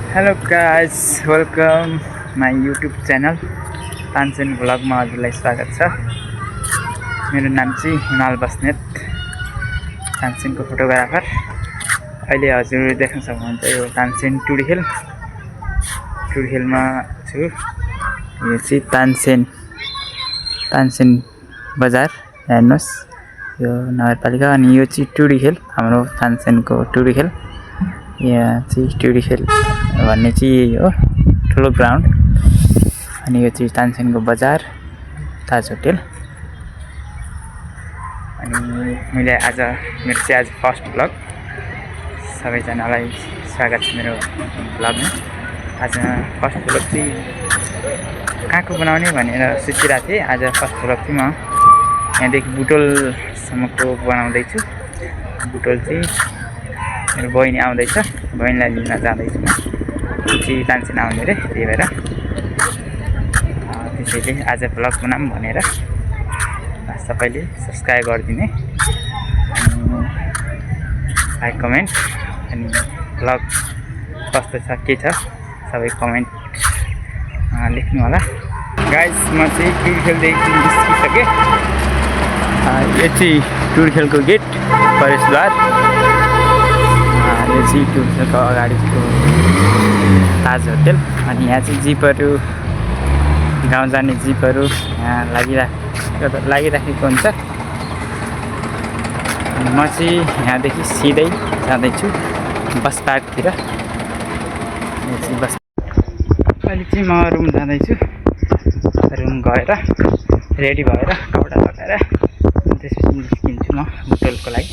Hello guys, welcome my YouTube channel Tansen भ्लगमा हजुरलाई स्वागत छ। मेरो नाम चाहिँ हिमाल बस्नेत, तानसेनको फोटोग्राफर। अहिले हजुर देख्न सक्नुहुन्छ यो तानसेन टुडिखेलमा छु। यो चाहिँ तानसेन बजार हेर्नुहोस्, यो नगरपालिका। अनि यो चाहिँ टुडिखेल, हाम्रो तानसेनको टुडिखेल। यहाँ चाहिँ टुडिखेल भन्ने चाहिँ हो ठुलो ग्राउन्ड। अनि यो चाहिँ तानसेनको बजार, ताज होटेल। अनि मेरो चाहिँ आज फर्स्ट भ्लग। सबैजनालाई स्वागत छ मेरो भ्लगमा। आज फर्स्ट भ्लग चाहिँ कहाँको बनाउने भनेर सोचिरहेको थिएँ। आज फर्स्ट भ्लग चाहिँ म यहाँदेखि बुटोलसम्मको बनाउँदैछु। बुटोल चाहिँ मेरो बहिनी आउँदैछ, बहिनीलाई लिन जाँदैछु म। चाहिँ तानसेन आउने अरे, त्यही भएर त्यसैले आज भ्लग बनाऊँ भनेर। सबैले सब्सक्राइब गरिदिने, लाइक कमेन्ट, अनि भ्लग कस्तो छ के छ सबै कमेन्ट लेख्नु होला। गाइस, म चाहिँ टुडिखेलदेखि निस्किसकेँ। यो चाहिँ टुडिखेलको गेट, प्रवेशद्वार। यो चाहिँ टुडिखेलको अगाडिको ताज होटेल। अनि यहाँ चाहिँ जिपहरू, गाउँ जाने जिपहरू यहाँ लागिराखेको हुन्छ। अनि म चाहिँ यहाँदेखि सिधै जाँदैछु बस पार्कतिर। अहिले चाहिँ म रुम जाँदैछु। रुम गएर रेडी भएर कपडा लगाएर त्यसपछि निस्किन्छु म बुटोलको लागि।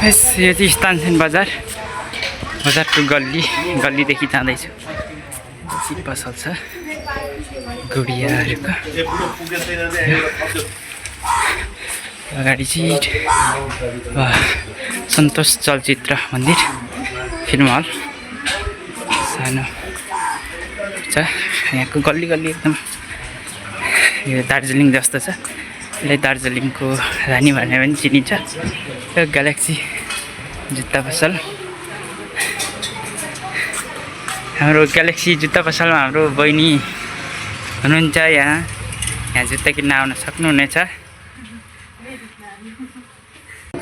यस, यो चाहिँ तानसेन बजारको गल्लीदेखि जाँदैछु। पसल छ गुडियाहरूको। अगाडि चाहिँ सन्तोष चलचित्र मन्दिर, फिल्म हल सानो छ। यहाँको गल्ली एकदम यो दार्जिलिङ जस्तो छ। यसलाई दार्जिलिङको रानी भनेर पनि चिनिन्छ। यो ग्यालेक्सी जुत्ता पसल, हाम्रो ग्यालेक्सी जुत्ता पसलमा हाम्रो बहिनी हुनुहुन्छ। यहाँ जुत्ता किन्न आउन सक्नुहुनेछ।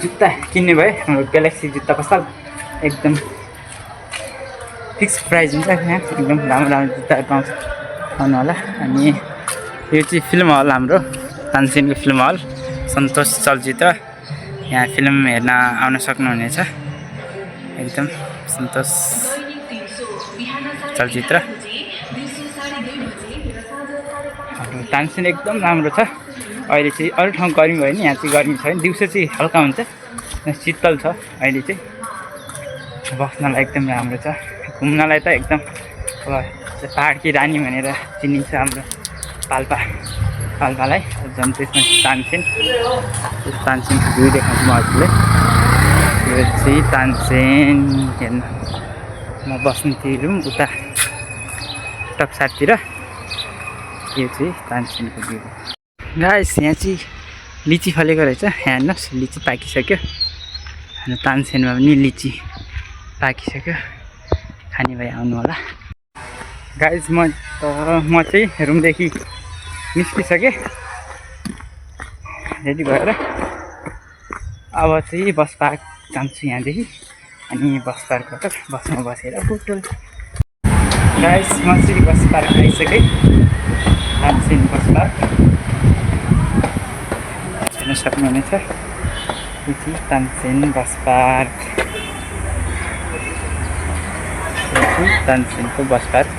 जुत्ता किन्ने भए हाम्रो ग्यालेक्सी जुत्ता पसल एकदम फिक्स प्राइस हुन्छ। यहाँ एकदम राम्रो जुत्ताहरू पाउँछ, आउनु होला। अनि यो चाहिँ फिल्म हल, हाम्रो तानसेनको फिल्म हल, सन्तोष चलचित्र। यहाँ फिल्म हेर्न आउन सक्नुहुनेछ। एकदम सन्तोष चलचित्र। हाम्रो तानसेन एकदम राम्रो छ। अहिले चाहिँ अरू ठाउँ गर्मी भयो नि, यहाँ चाहिँ गर्मी छैन। दिउँसो चाहिँ हल्का हुन्छ, शीतल छ। अहिले चाहिँ बस्नलाई एकदम राम्रो छ। घुम्नलाई त एकदम अब पाहाडकी रानी भनेर चिनिन्छ हाम्रो पाल्पालाई। झन् त्यसमा तानसेनको भ्यू देखाउँछु म हजुरलाई। यो चाहिँ तानसेन हेर्नु, म बस्ने थिएँ रुम उता टक्सारतिर। यो चाहिँ तानसेनको भ्यू। गाइस, यहाँ चाहिँ लिची फलेको रहेछ। यहाँ हेर्नुहोस्, लिची पाकिसक्यो। हाम्रो तानसेनमा पनि लिची पाकिसक्यो। खाने भए आउनु होला। गाइस, म चाहिँ रुमदेखि निस्किसकेँ रेडी भएर। अब चाहिँ बस पार्क जान्छु यहाँदेखि। अनि बस पार्कबाट बसमा बसेर बुटोल। गाइस, म चाहिँ बस पार्क आइसकेँ, तानसेन बस पार्क हेर्न सक्नुहुनेछ। यो चाहिँ तानसेन बस पार्क, तानसेनको बस पार्क।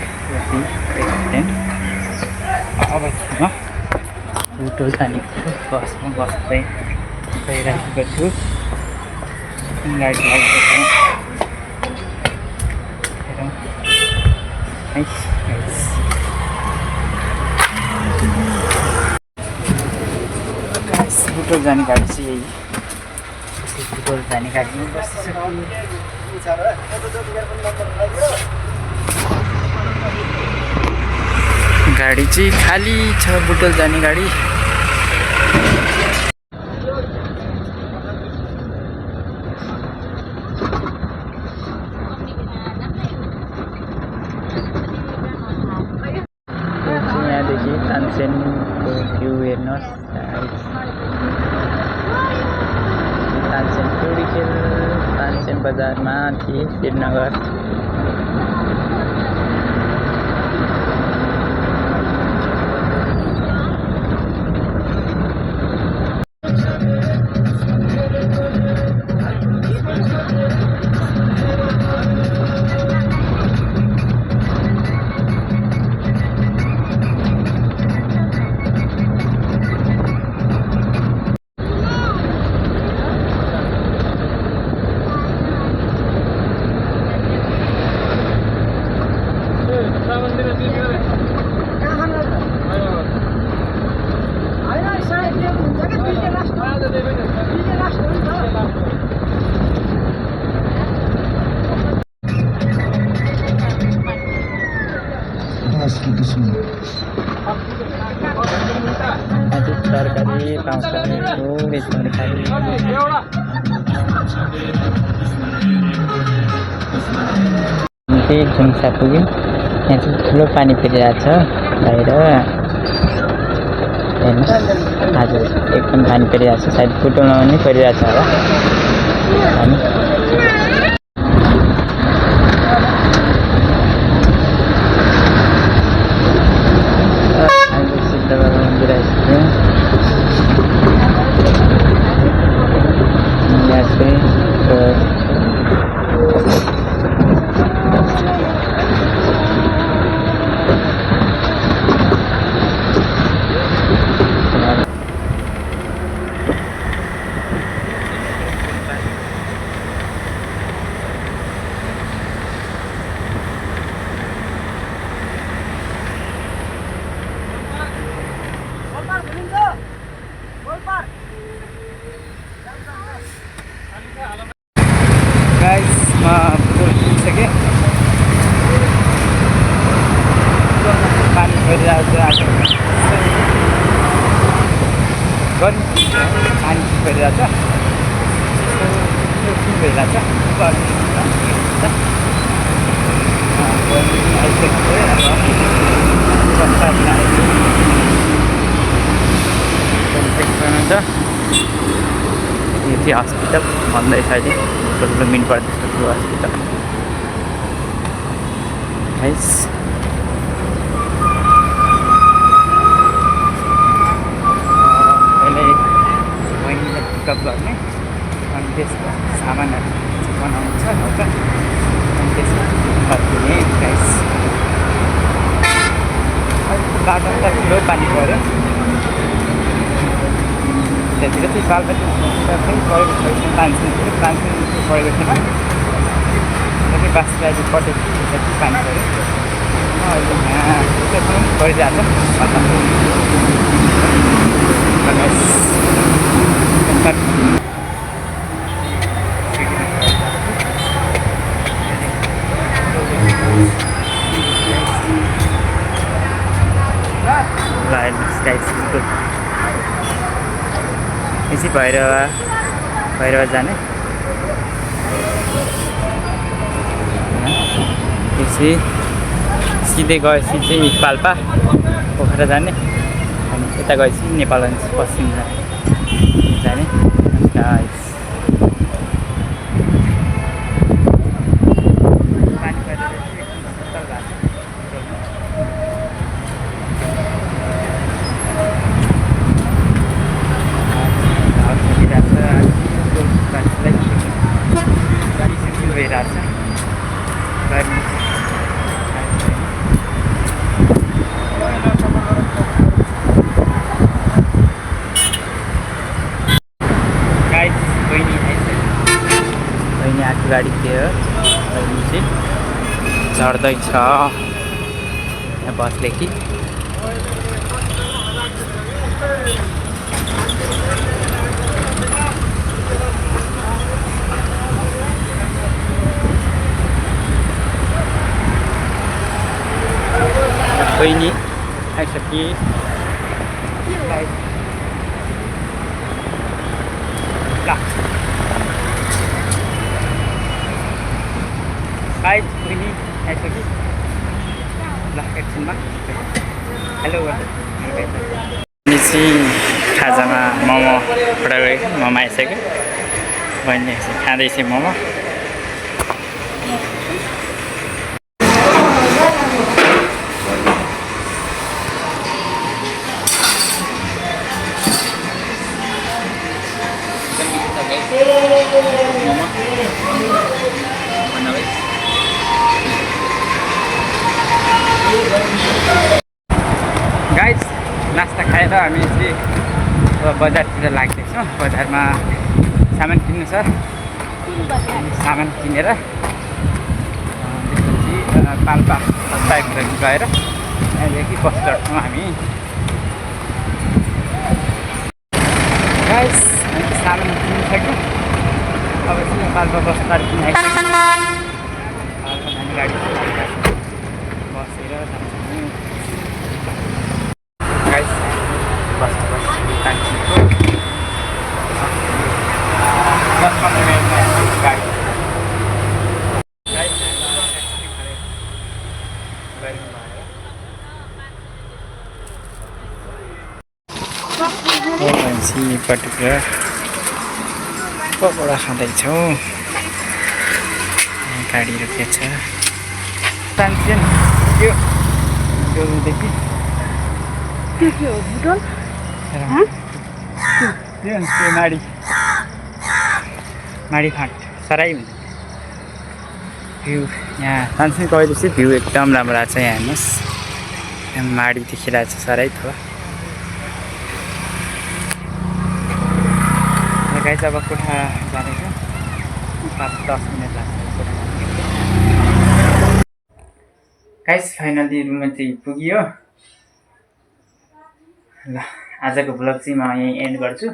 अब म बुटोल जानेको बसमा गइरहेको छु। गाडी लागेको छ। बुटोल जाने गाडी चाहिँ यही। बुटोल जाने गाडीमा बसिसक्यो। गाडी चाहिँ खाली छ, बुटोल जाने गाडी। बजारमा थिएँ श्रीनगर। तरकारी पाउँछ तरकारी झुम्सा पुग्यौँ। यहाँ चाहिँ ठुलो पानी परिरहेको छ बाहिर हेर्नुहोस्। आज एकदम पानी परिरहेको छ, सायद पुटोलमा पनि परिरहेको छ होला पानी। Guys, pupugsige. Paano pwede natin ito? Good. Paano pwede natin? Pwede natin? Ini sih hospital, mandai saja. Belum min partis ke hospital. Guys. Pहिले वहीँनिर पिकअप गर्ने अनि त्यसको सामानहरू बनाउँछ हल्का अनि त्यसमा फर्किने गाइस। बाटोमा त ठुलो पानी पऱ्यो, त्यतिखेर चाहिँ बालबच्चा पनि परेको छैन, पानी परेको थिएन। जति बाँसलाई चाहिँ पटेको जति पानी पऱ्यो अहिले यहाँ पनि परिरहेको छ। यसै भैरवा जाने त्यसै सिधै गएपछि चाहिँ पाल्पा पोखरा जाने अनि यता गएपछि नेपालगञ्ज पश्चिम जाने। गाडी थियो अहिले चाहिँ झर्दैछ यहाँ बसले कि बहिनी आइसके गाइस बहिनी आइसक्यो ल एकछिनमा हेलो अनि चाहिँ खाजामा मोमो अर्डर गरेको मोमो आइसक्यो बहिनी खाँदैछ मोमो भएर हामी चाहिँ अब बजारतिर लाग्दैछौँ। बजारमा सामान किन्नु छ। सामान किनेर त्यसपछि पाल्पा बाइकहरू गएर यहाँदेखि बस चढ्छौँ हामी। गाइस सामान किनिसक्यो। अब चाहिँ पाल्पा बस चढ्छौँ। गाडी बसेर जान्छौँ। गाइस बस जान्छौँ। 10-15 मिनटमा गाडी पर्टिकुलर पकौडा खाँदैछौँ। गाडी रोकेको छ। तानसेन त्योदेखि माडी फाँट सराई हुन्छ भ्यू। यहाँ तानसेन गएपछि भ्यू एकदम राम्रो आएको छ। यहाँ हेर्नुहोस्, यहाँ माडी देखिरहेको छ सराई थो। गाइस अब कोठा जाँदैछ। 5-10 मिनट लाग्छ कोठा। गाइस फाइनली रुममा चाहिँ पुग्यो। ल आजको भ्लग चाहिँ म यहीँ एन्ड गर्छु।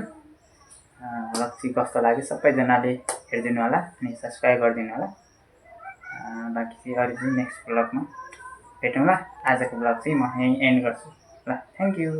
भ्लग चाहिँ कस्तो लाग्यो सबैजनाले हेरिदिनु होला अनि सब्सक्राइब गरिदिनु होला। बाँकी चाहिँ अरू चाहिँ नेक्स्ट भ्लगमा भेटौँला। आजको भ्लग चाहिँ म यहीँ एन्ड गर्छु। ल थ्याङ्क यू।